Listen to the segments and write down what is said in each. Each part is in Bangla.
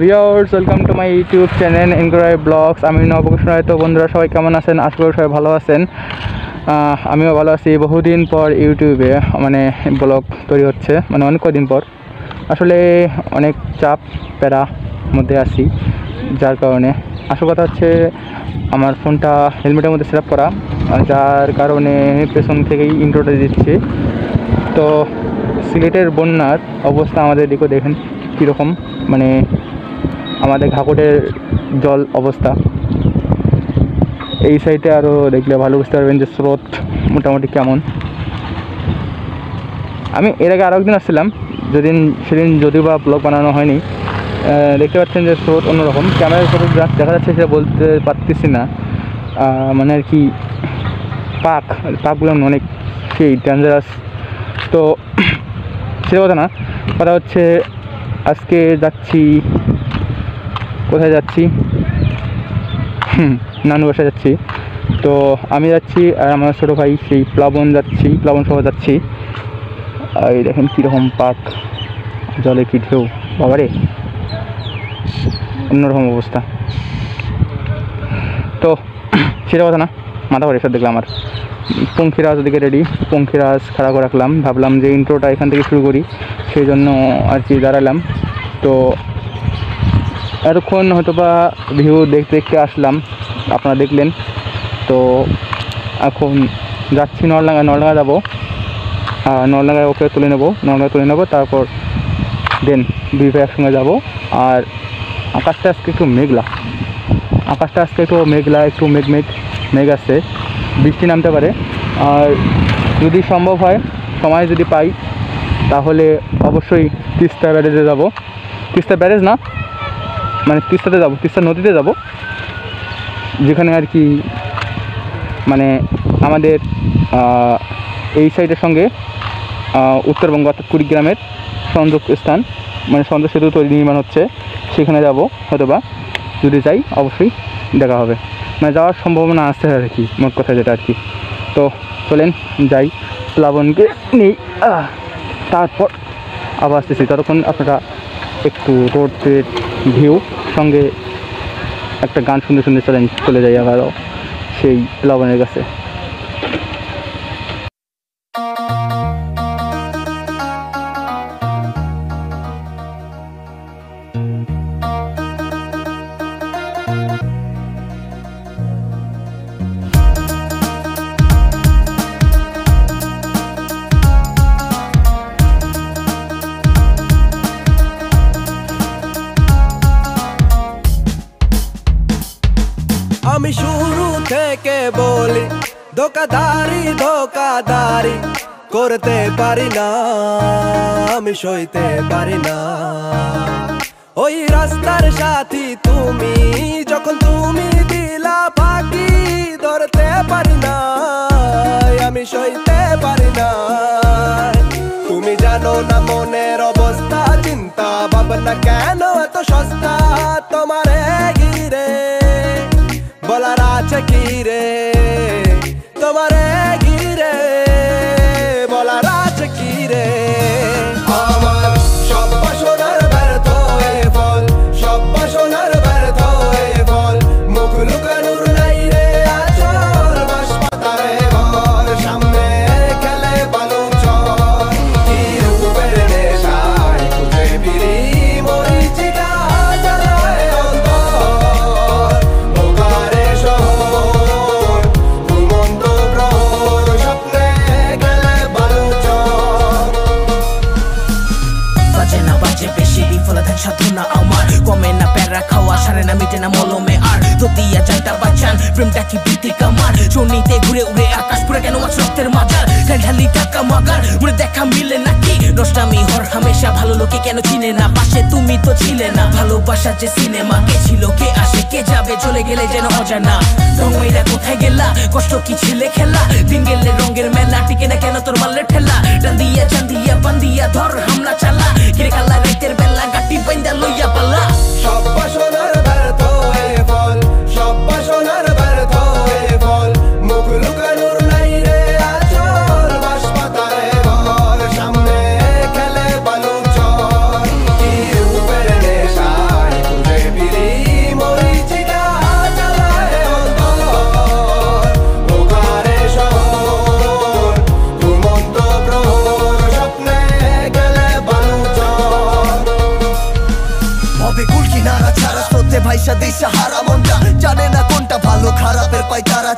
Viewers, welcome to my YouTube channel enquiry blogs. আমি নবকৃষ্ণ রায়। তো বন্ধুরা সবাই কেমন আছেন? আশা করি সবাই ভালো আছেন। আমিও ভালো আছি। বহুদিন পর ইউটিউবে ব্লগ তৈরি হচ্ছে, অনেক কদিন পর। আসলে অনেক চাপ প্যারা মধ্যে আছি, যার কারণে আসল কথা হচ্ছে আমার ফোনটা হেলমেটের মধ্যে সেট আপ করা, যার কারণে পেছন থেকেই ইন্ট্রোটা দিচ্ছে। তো সিলেটের বন্যার অবস্থা আমাদের দিকেও দেখেন কীরকম, আমাদের ঘাকটের জল অবস্থা। এই সাইডে আরও দেখলে ভালো বুঝতে পারবেন যে স্রোত মোটামুটি কেমন। আমি এর আগে আরও একদিন আসছিলাম, সেদিন যদিও বা ব্লগ বানানো হয়নি। দেখতে পাচ্ছেন যে স্রোত অন্যরকম। ক্যামেরার ফটো দেখা যাচ্ছে সেটা বলতে পারতেছি না, আর কি পাকগুলো অনেক সেই ডেঞ্জারাস। তো সেটা কথা না, কথা হচ্ছে আজকে যাচ্ছি, কোথায় যাচ্ছি? নানু বাসায় যাচ্ছি। তো আমি যাচ্ছি আর আমার ছোটো ভাই সেই প্লাবন সহ যাচ্ছি। এই দেখেন কীরকম পাক, জলে কি ঢেউ, বাবারে অন্যরকম অবস্থা। তো সেটা কথা না, মাথা পড়ে সব দেখলাম। আমার পঙ্খিরাজ ওদিকে রেডি, পঙ্খিরাজ খাড়া করে রাখলাম। ভাবলাম যে ইন্ট্রোটা এখান থেকে শুরু করি, সেই জন্য আর কি দাঁড়ালাম। তো এতক্ষণ হয়তো বা ভিউ দেখতে দেখতে আসলাম, আপনারা দেখলেন। তো এখন যাচ্ছি নলডাঙ্গা যাবো। নলডাঙ্গায় ওকে তুলে নেবো, তারপর দেন দুই ভাই একসঙ্গে যাবো। আর আকাশটা আজকে একটু মেঘলা, একটু মেঘ আসছে, বৃষ্টি নামতে পারে। আর যদি সম্ভব হয়, সময় যদি পাই, তাহলে অবশ্যই তিস্তা ব্যারেজে যাব। তিস্তা ব্যারেজ না, তিস্তাতে যাব, তিস্তা নদীতে যাব, যেখানে আর কি আমাদের এই সাইডের সঙ্গে উত্তরবঙ্গ অর্থাৎ কুড়িগ্রামের সংযোগ স্থান, সংযোগ সেতু নির্মাণ হচ্ছে, সেখানে যাব। হয়তোবা যদি যাই অবশ্যই দেখা হবে, যাওয়ার সম্ভাবনা আছে আর কি, মোট কথা যেটা আর কি। তো চলেন যাই, প্লাবনকে নেই, তারপর আবার আসতেছি। ততক্ষণ আপনারা একটু রোডের ভিউ সঙ্গে একটা গান শুনতে চলে যাই আবারও সেই প্লাবনের কাছে। আমি শুরু থেকে বলি, ধোকাধারি করতে পারি না, আমি সইতে পারি না। ওই রাস্তার সাথী তুমি, যখন তুমি দিলা ফাঁকি, ধরতে পারি না, আমি সইতে পারি না। তুমি জানো না মনের অবস্থা, চিন্তা ভাবনা কেন এত সস্তা, তোমারে ঘিরে বলার আছে কি রে, তোমারে ঘিরে বলার আছে কি রে। আমার সব বাসনার ব্যর্থ হয়ে ফল, সব বাসনার ব্যর্থ হয়ে ফল, মুখ লুকানোর নাই রে আচল, বাঁশপাতারে ঘর, সামনে খেলে বালু চর, কি রূপের নেশায় খুঁজে ফিরি মরিচিকা জ্বালায় অন্তর, বোকারে শহর ঘুমন্ত প্রহর, স্বপ্নে খেলে বালু চর। বাজে না বাজে বেশি বিফলে থাক সাধনা আমার, কমে না প্যারা খাওয়া, সারে না মিটে না মলমে আর, দতিয়া জানটা বাঁচান প্রেমটা কি বৃত্তি কামার, চর্ণিতে ঘুরে উড়ে আকাশ পুরে কেন আজ রক্তের মাজার, ঢালি টাকা মাগার মনে দেখা মিলে নাকি, নষ্টামি হর হামেশা ভালো লোকে কেন চিনে না, পাশে তুমি তো ছিলে না, ভালোবাসা যে সিনেমা, কে ছিল কে আসে কে যাবে, চলে গেলে যেন অজানা, রঙেরা কোথায় গেলা, কষ্ট কি ছিলে খেলা, দিন গেলে রঙের মেলা, টিকে না কেন তোর মালের ঠেলা, ডান দিয়া চান দিয়া বান দিয়া ধর হামলা চালা, কিরে খালা রাইতের বেলা গাটি বাইন্দা লইয়া পালা। সব বাসনার ব্যর্থ হয়ে ফল, সব বাসনার ব্যর্থ হয়ে ফল, মুখ লুকানোর নাই রে আচল, বাঁশপাতারে ঘর, সামনে খেলে বালু চর, কি রূপের নেশায়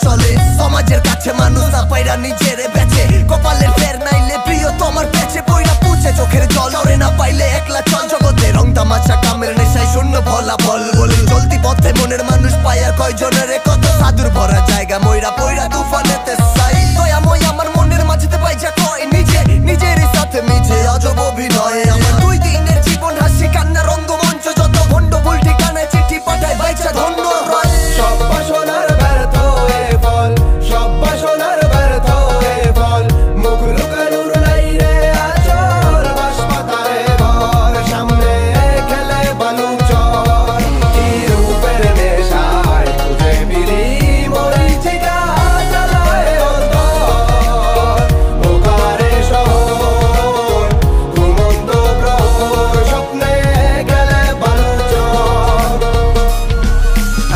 চলে সমাজের কাছে মানুষ না পাইরা নিজের বেচে কপালের ফের নাইলে প্রিয় তোমার পেছে বইরা পুছে চোখের জল ওরে না পাইলে একলা চল জগতে রং তামাশা কামের নেশায় শূন্য ভোলা বল বল চলতি পথে মনের মানুষ পায় আর কয়জনের কত সাধুর ভরা জায়গা ময়রা পয়রা তুফানেতে সাই দয়াময় আমার মনের মাঝেতে পাই যা কয় নিজে নিজেরই সাথে মিছে অজব অভিনয় আমার 2 দিনের জীবন হাসি কান্না রঙ্গমঞ্চ যত ভণ্ড ভুল ঠিকানায় চিঠি পাঠায় বাইচা ধন্য হয় সব বাসনার ব্যর্থ হয়ে ফল সব বাসনার ব্যর্থ হয়ে ফল মুখ লুকানোর নাই রে আচর বাসপাতারে ঘর সামনে খেলে বালু চর কি রূপের নেশায় খুঁজে ফিরি মরিচিকা জ্বালায় অন্তর বোকারে শহর ঘুমন্ত প্রহর স্বপ্নে খেলে বালু চর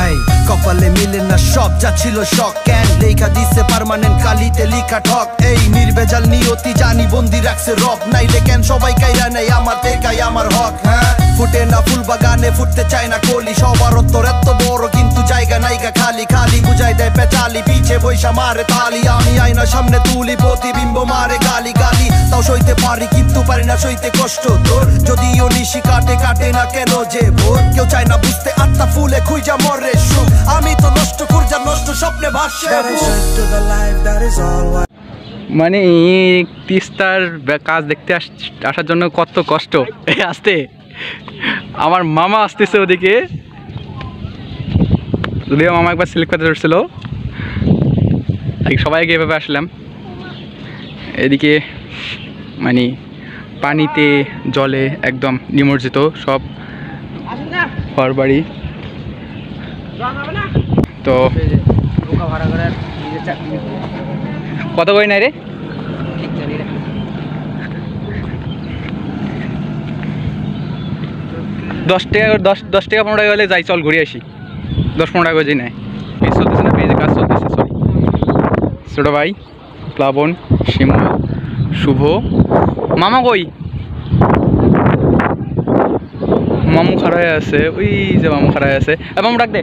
এই কপালে মিলে না সব যা ছিল শখ ক্যান লেখা দিছে পার্মানেন্ট কালিতে লিখা ঠক এই নির্ভেজাল নিয়তি জানি বন্দি রাখছে রব নাইলে কেন সবাই কাইরা নেই আমার দেখাই আমার হক হ্যাঁ ফুটে না ফুল বাগানে ফুটতে চায় না কলি সবার অন্তর এত বড় কিন্তু জায়গা নাইগা খালি খালি বুঝাই দেয় পেটালি পিছে বৈশা মারে তালি আমি আয়না সামনে তুলি প্রতিবিম্ব মারে গালি গালি তাও সইতে পারি কিন্তু পারি না সইতে কষ্ট তোর যদিও নিশি কাটে কাটে না কেন যে ভোর কেউ চায় না বুঝতে আত্মা ফুলে খুঁজা মরে সুখ আমি তো নষ্ট খুঁজা নষ্ট স্বপ্নে ভাসছে মানে তিস্তার কাজ দেখতে আসার জন্য কত কষ্ট আসতে আমার মামা আসতেছে ওদিকে যদিও মামা একবার সিলেক্ট করতে ধরছিল সবাইকে এভাবে আসলাম এদিকে মানে পানিতে জলে একদম নিমজ্জিত সব ঘর বাড়ি তো কত বই নাই রে 10 টাকা 10 টাকা 15 টাকা হলে যাই চল ঘুরে আসি 10-15 টাকা যাই নাই পেজ চলতেছে না পেজে কাজ চলতেছে সরি ছোট ভাই প্লাবন শিমু শুভ মামা কই মামু খাড়া হয়ে আছে ওই যে মামু খাড়া হয়ে আছে মামু ডাক দে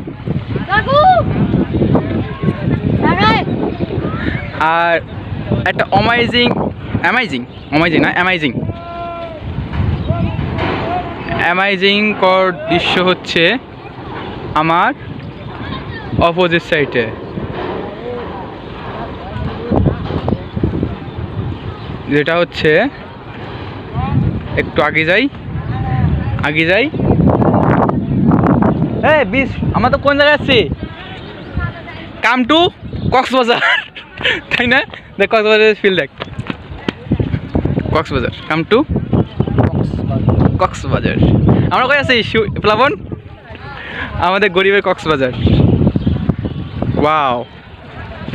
আর একটা অ্যামাইজিং কর দৃশ্য হচ্ছে আমার অপোজিট সাইডে যেটা হচ্ছে একটু আগে যাই বিশ আমরা তো কোন জায়গায় আছি কাম টু কক্সবাজার তাই না দেখ কক্সবাজার ফিল দেখ কক্সবাজার কাম টু কক্সবাজার আমরা কই আছি প্লাবন আমাদের গরিবের কক্সবাজার ওয়াও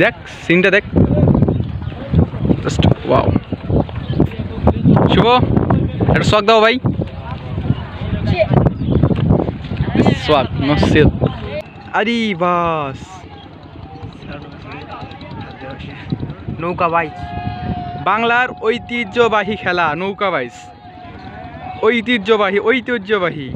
দেখ সিনটা দেখ জাস্ট ওয়াও শুভ একটা শখ দাও ভাই সোয়াগ নো সিল আরে বাস নৌকা বাইচ বাংলার ঐতিহ্যবাহী খেলা নৌকা বাইচ ঐতিহ্যবাহী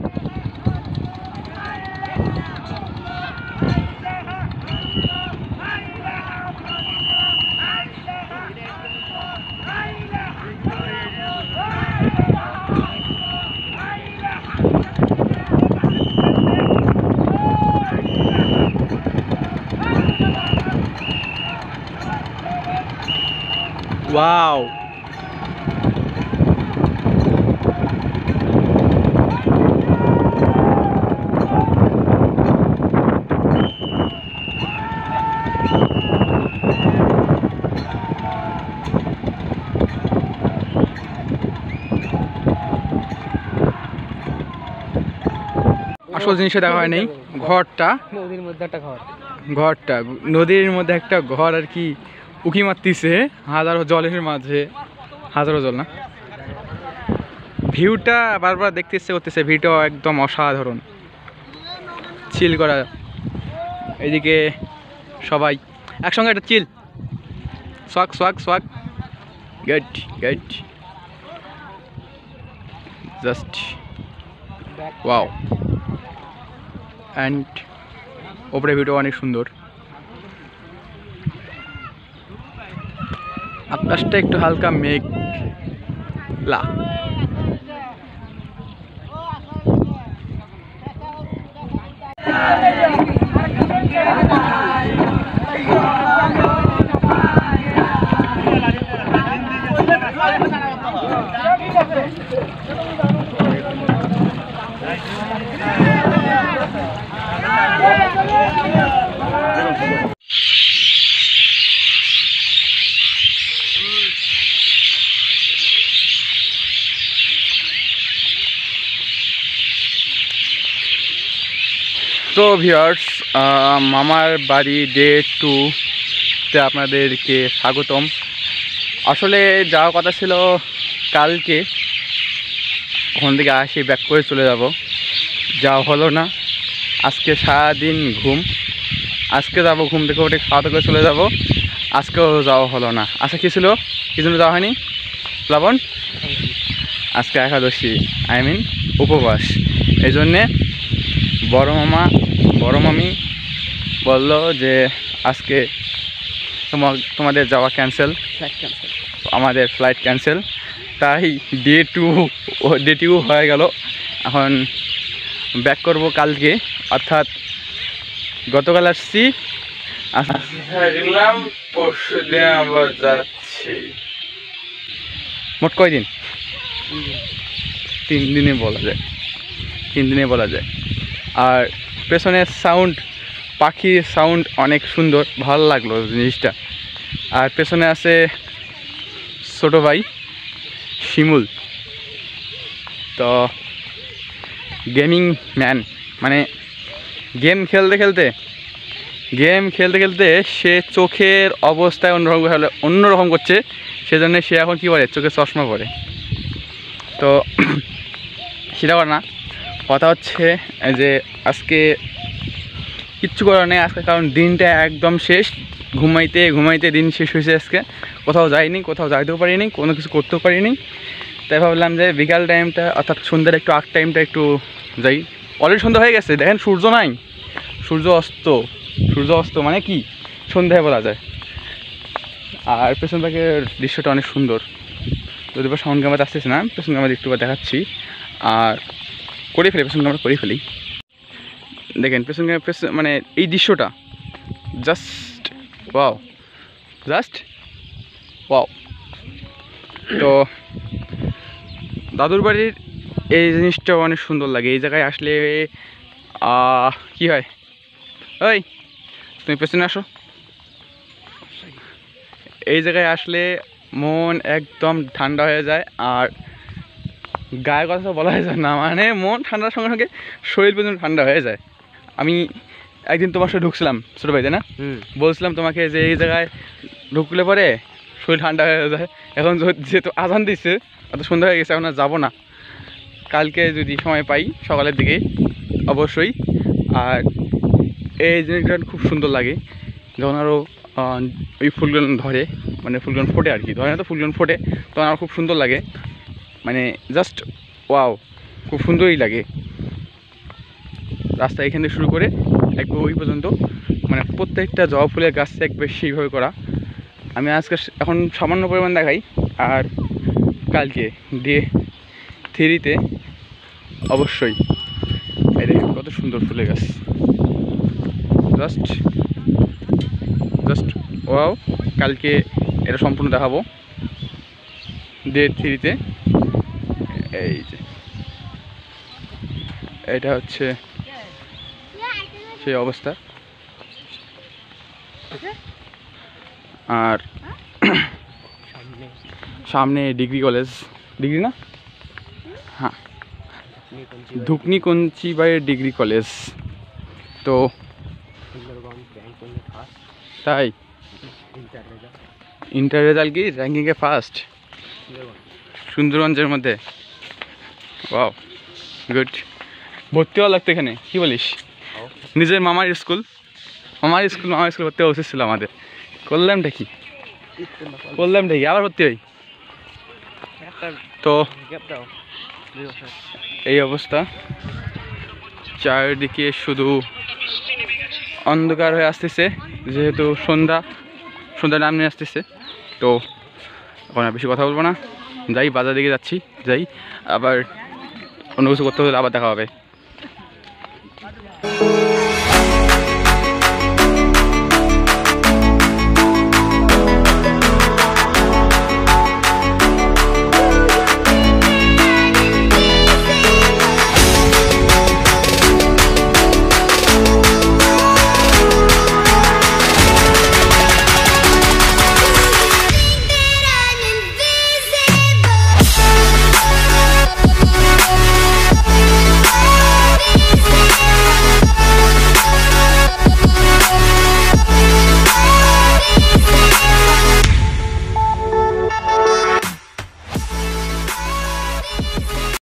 ওয়াও আসল জিনিসটা দেখা হয় নাই ঘরটা নদীর মধ্যে একটা ঘর আর কি উকি মারতিছে হাজারো জলের মাঝে হাজারো জল না ভিউটা বারবার দেখতে ইচ্ছে করতেছে ভিউটা একদম অসাধারণ চিল করা এইদিকে সবাই একসঙ্গে একটা chill swag get just wow and ওপরে ভিউটা অনেক সুন্দর আকাশটা একটু হালকা মেঘলা। তো ভিউয়ার্স, মামার বাড়ি ডে 2-তে আপনাদেরকে স্বাগতম। আসলে যাওয়ার কথা ছিল কালকে, ওখান থেকে আসি ব্যাক করে চলে যাব, যাওয়া হলো না। আজকে সারাদিন ঘুম, আজকে যাব ঘুম থেকে উঠে খাওয়া দাওয়া করে চলে যাব, আজকেও যাওয়া হলো না। আচ্ছা কী ছিল, কী জন্য যাওয়া হয়নি প্লাবন? আজকে একাদশী, উপবাস। এই জন্যে বড় মামা বড় মামি বললো যে আজকে তোমাদের যাওয়া ক্যান্সেল, আমাদের ফ্লাইট ক্যান্সেল। তাই ডে 2 হয়ে গেল। এখন ব্যাক করব কালকে, অর্থাৎ গতকাল আসছি, পরশু দিন আবার যাচ্ছি। মোট কয়দিন? 3 দিনে বলা যায়। আর পেছনের সাউন্ড, পাখির সাউন্ড অনেক সুন্দর, ভালো লাগলো জিনিসটা। আর পেছনে আছে ছোটো ভাই শিমুল, তো গেমিং ম্যান, মানে গেম খেলতে খেলতে সে চোখের অবস্থায় অন্যরকম করছে। সেজন্য সে এখন কী করে, চোখে চশমা পরে। তো সেটা না, কথা হচ্ছে যে আজকে কিচ্ছু করার নেই আজকে, কারণ দিনটা একদম শেষ। ঘুমাইতে দিন শেষ হয়েছে আজকে। কোথাও যাইনি, কোথাও যাইতেও পারিনি, কোনো কিছু করতেও পারিনি। তাই ভাবলাম যে বিকাল টাইমটা, অর্থাৎ সন্ধ্যার একটু আগ টাইমটা একটু যাই। অলরেডি সন্ধ্যা হয়ে গেছে, দেখেন সূর্য নাই, সূর্য অস্ত মানে কি সন্ধ্যায় বলা যায়। আর পেছন থেকে দৃশ্যটা অনেক সুন্দর, যদি বা সাউন্ড ক্যামেরা আসতেছে না, পেছন ক্যামেরা একটু দেখাচ্ছি। আর পেছন ক্যামেরা করে ফেলি। দেখেন পেছন ক্যামেরা, মানে এই দৃশ্যটা জাস্ট ওয়াও। তো দাদুর বাড়ির এই জিনিসটা অনেক সুন্দর লাগে। এই জায়গায় আসলে কি হয়, ওই তুমি পেছনে আসো। এই জায়গায় আসলে মন একদম ঠান্ডা হয়ে যায়। আর গায়ের কথা তো বলা যায় না, মানে মন ঠান্ডার সঙ্গে সঙ্গে শরীর পর্যন্ত ঠান্ডা হয়ে যায়। আমি একদিন তোমার সাথে ঢুকছিলাম ছোটো ভাইতে না, বলছিলাম তোমাকে যে এই জায়গায় ঢুকলে পরে শরীর ঠান্ডা হয়ে যায়। এখন যেহেতু আজান দিচ্ছে, অত সন্ধ্যা হয়ে গেছে, এখন আর যাবো না। কালকে যদি সময় পাই সকালের দিকে অবশ্যই। আর এই জিনিসটা খুব সুন্দর লাগে যখন আরও ওই ফুলগুলো ধরে, মানে ফুলগুলো ফোটে আর কি, ধরে না তো ফুলগুলো ফোটে, তখন আমার খুব সুন্দর লাগে। মানে জাস্ট ওয়াও, খুব সুন্দরই লাগে। রাস্তা এখান থেকে শুরু করে একবার ওই পর্যন্ত, মানে প্রত্যেকটা জবা ফুলের গাছ একবার সেইভাবে করা। আমি আজকে এখন সামান্য পরিমাণ দেখাই, আর কালকে ডে 3-তে অবশ্যই এই দেখেন কত সুন্দর ফুলের গাছ, জাস্ট ওয়াও। কালকে এটা সম্পূর্ণ দেখাবো ডে 3-তে। এই যে এটা হচ্ছে সেই অবস্থা। আর সামনে ডিগ্রি কলেজ, ডিগ্রি না, হ্যাঁ ধুকনি কঞ্চিবাড়ি ডিগ্রি কলেজ। তো তাই ইন্টার রেজাল্ট কি র্যাঙ্কিংয়ে ফার্স্ট সুন্দরগঞ্জের মধ্যে। Wow, good. ভর্তি হওয়া লাগতো এখানে, কি বলিস? নিজের মামার স্কুল ভর্তি হওয়া উচিত ছিল আমাদের। করলামটা কি আবার ভর্তি হই। তো এই অবস্থা, চারিদিকে শুধু অন্ধকার হয়ে আসতেছে, যেহেতু সন্ধ্যা নামে আসতেছে। তো এখন আর বেশি কথা বলবো না, যাই বাজার দিকে যাচ্ছি, যাই আবার অন্য কিছু করতে হলে আবার দেখা হবে।